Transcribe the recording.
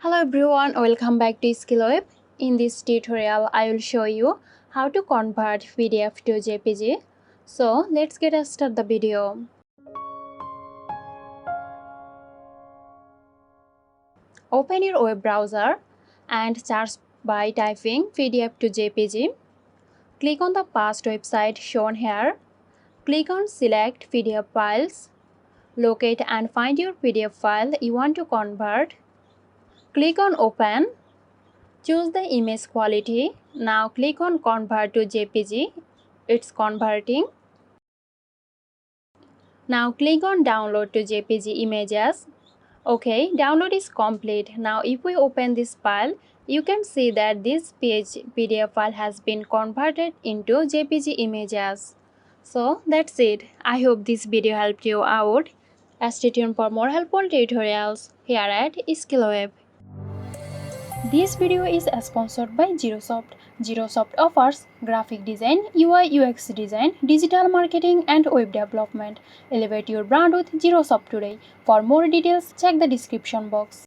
Hello everyone, welcome back to SkillWeb. In this tutorial, I will show you how to convert PDF to JPG. So let's get started the video. Open your web browser and search by typing PDF to JPG. Click on the past website shown here. Click on select PDF files. Locate and find your PDF file you want to convert. Click on open. Choose the image quality. Now click on convert to JPG. It's converting. Now click on download to JPG images. Okay, download is complete. Now if we open this file, you can see that this PDF file has been converted into JPG images. So that's it. I hope this video helped you out. Stay tuned for more helpful tutorials here at SkillWeb. This video is sponsored by Zerosoft. Zerosoft offers graphic design, UI UX design, digital marketing and web development. Elevate your brand with Zerosoft today. For more details, check the description box.